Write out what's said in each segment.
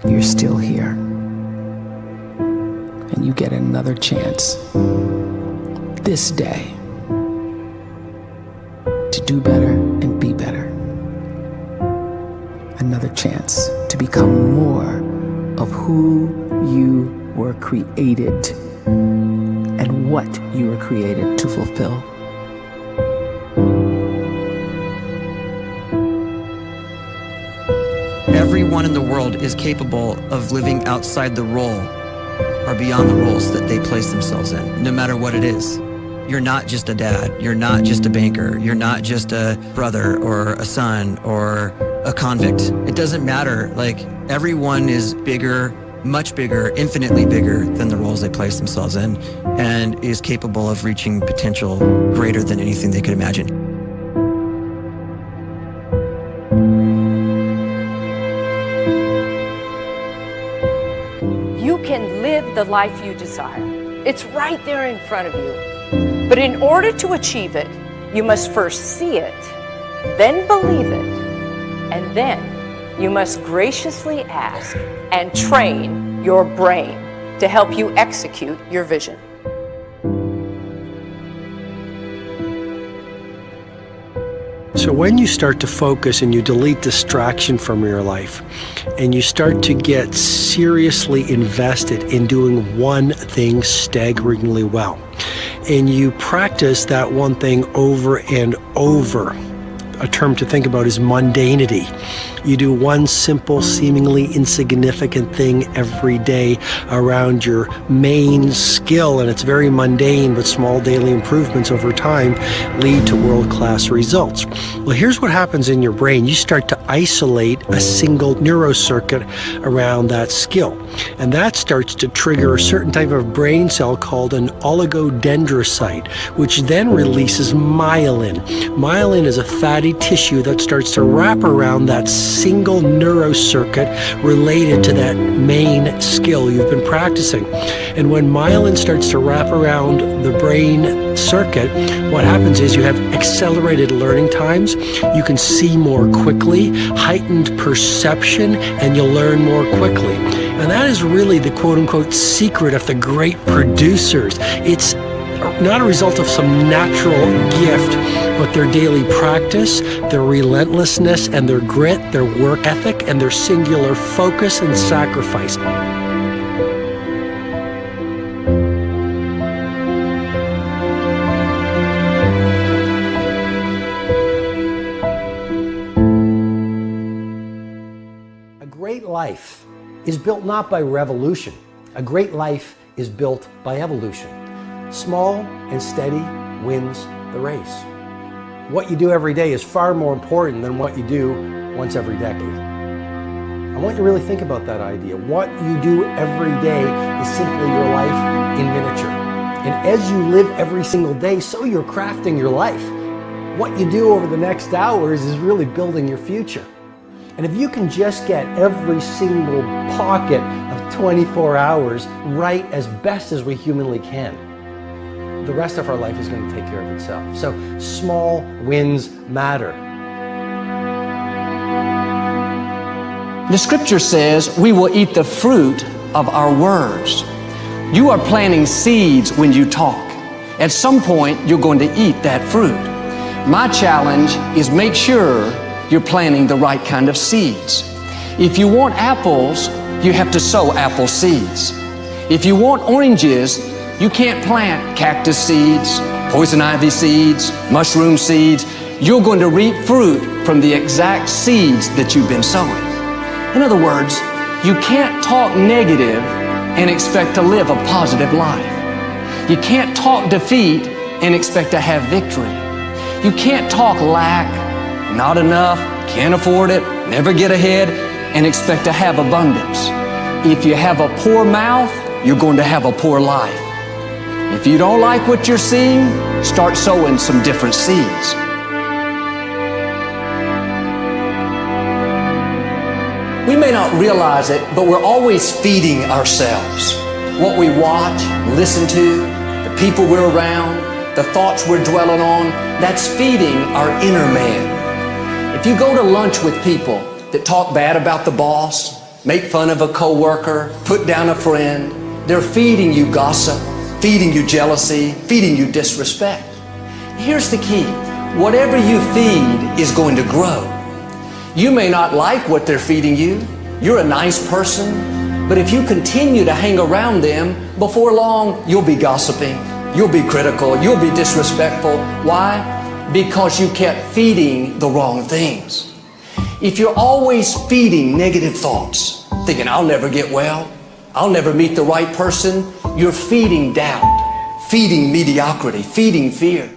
you're still here. And you get another chance this day to do better and be better. Another chance to become more of who you were created and what you were created to fulfill. Everyone in the world is capable of living outside the role or beyond the roles that they place themselves in, no matter what it is. You're not just a dad, you're not just a banker, you're not just a brother or a son or a convict. It doesn't matter. Like, everyone is bigger, much bigger, infinitely bigger than the roles they place themselves in, and is capable of reaching potential greater than anything they could imagine. You can live the life you desire. It's right there in front of you. But in order to achieve it, you must first see it, then believe it, and then you must graciously ask and train your brain to help you execute your vision. So when you start to focus and you delete distraction from your life, and you start to get seriously invested in doing one thing staggeringly well, and you practice that one thing over and over, a term to think about is mundanity. You do one simple, seemingly insignificant thing every day around your main skill, and it's very mundane, but small daily improvements over time lead to world-class results. Well, here's what happens in your brain. You start to isolate a single neurocircuit around that skill, and that starts to trigger a certain type of brain cell called an oligodendrocyte, which then releases myelin. Myelin is a fatty tissue that starts to wrap around that single neurocircuit related to that main skill you've been practicing. And when myelin starts to wrap around the brain circuit, what happens is you have accelerated learning times, you can see more quickly, heightened perception, and you'll learn more quickly. And that is really the quote-unquote secret of the great producers. It's not a result of some natural gift, but their daily practice, their relentlessness and their grit, their work ethic, and their singular focus and sacrifice. A great life is built not by revolution. A great life is built by evolution. Small and steady wins the race. What you do every day is far more important than what you do once every decade. I want you to really think about that idea. What you do every day is simply your life in miniature. And as you live every single day, so you're crafting your life. What you do over the next hours is really building your future. And if you can just get every single pocket of 24 hours right as best as we humanly can, the rest of our life is going to take care of itself. So small wins matter. The scripture says we will eat the fruit of our words. You are planting seeds when you talk. At some point, you're going to eat that fruit. My challenge is make sure you're planting the right kind of seeds. If you want apples, you have to sow apple seeds. If you want oranges, you can't plant cactus seeds, poison ivy seeds, mushroom seeds. You're going to reap fruit from the exact seeds that you've been sowing. In other words, you can't talk negative and expect to live a positive life. You can't talk defeat and expect to have victory. You can't talk lack, not enough, can't afford it, never get ahead, and expect to have abundance. If you have a poor mouth, you're going to have a poor life. If you don't like what you're seeing, start sowing some different seeds. We may not realize it, but we're always feeding ourselves. What we watch, listen to, the people we're around, the thoughts we're dwelling on, that's feeding our inner man. If you go to lunch with people that talk bad about the boss, make fun of a coworker, put down a friend. They're feeding you gossip, feeding you jealousy, feeding you disrespect. Here's the key. Whatever you feed is going to grow. You may not like what they're feeding you. You're a nice person, but if you continue to hang around them, before long, you'll be gossiping, you'll be critical, you'll be disrespectful. Why? Because you kept feeding the wrong things. If you're always feeding negative thoughts, thinking, I'll never get well, I'll never meet the right person, you're feeding doubt, feeding mediocrity, feeding fear.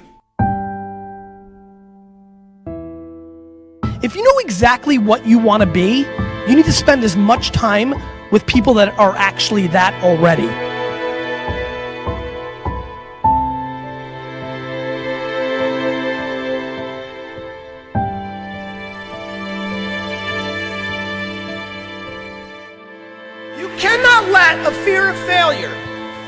If you know exactly what you want to be, you need to spend as much time with people that are actually that already. You cannot let a fear of failure,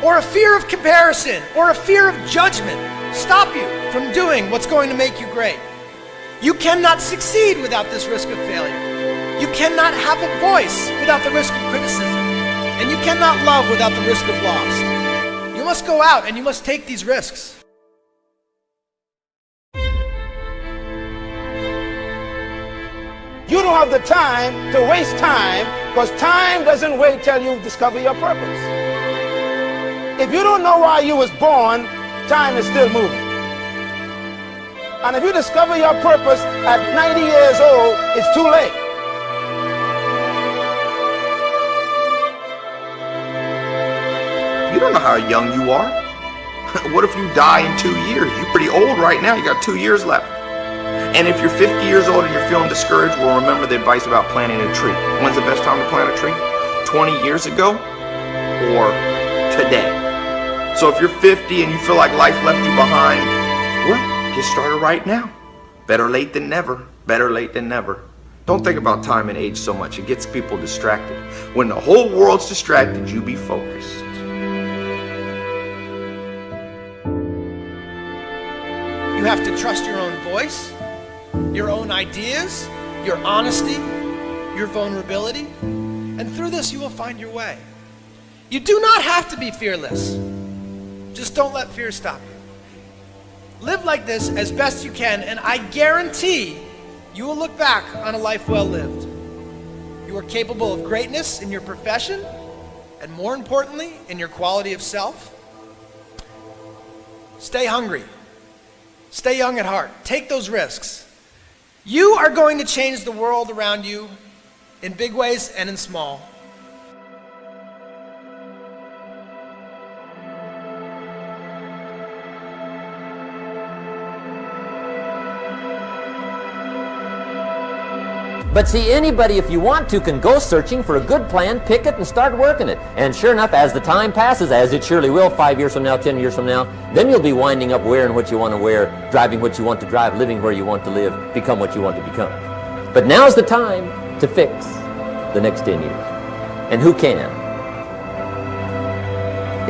or a fear of comparison, or a fear of judgment stop you from doing what's going to make you great. You cannot succeed without this risk of failure. You cannot have a voice without the risk of criticism. And you cannot love without the risk of loss. You must go out and you must take these risks. You don't have the time to waste time, because time doesn't wait till you discover your purpose. If you don't know why you was born, time is still moving. And if you discover your purpose at 90 years old, it's too late. You don't know how young you are. What if you die in 2 years? You're pretty old right now. You got 2 years left. And if you're 50 years old and you're feeling discouraged, well, remember the advice about planting a tree. When's the best time to plant a tree? 20 years ago or today? So if you're 50 and you feel like life left you behind, well, get started right now. Better late than never. Better late than never. Don't think about time and age so much. It gets people distracted. When the whole world's distracted, you be focused. You have to trust your own voice, your own ideas, your honesty, your vulnerability, and through this you will find your way. You do not have to be fearless. Just don't let fear stop you. Live like this as best you can, and I guarantee you will look back on a life well lived. You are capable of greatness in your profession, and more importantly, in your quality of self. Stay hungry. Stay young at heart. Take those risks. You are going to change the world around you in big ways and in small. But see, anybody, if you want to, can go searching for a good plan, pick it, and start working it. And sure enough, as the time passes, as it surely will 5 years from now, 10 years from now, then you'll be winding up wearing what you want to wear, driving what you want to drive, living where you want to live, become what you want to become. But now's the time to fix the next 10 years. And who can?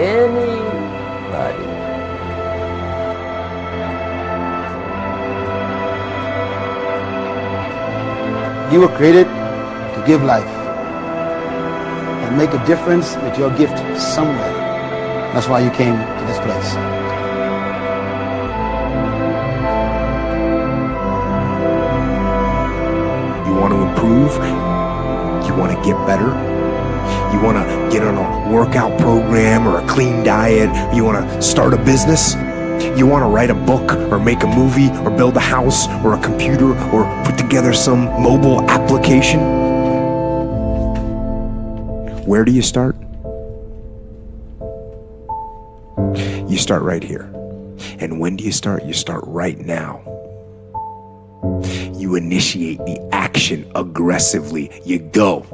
Anybody. You were created to give life and make a difference with your gift somewhere. That's why you came to this place. You want to improve? You want to get better? You want to get on a workout program or a clean diet? You want to start a business? You want to write a book or make a movie or build a house or a computer or put together some mobile application? Where do you start? You start right here. And when do you start? You start right now. You initiate the action aggressively. You go.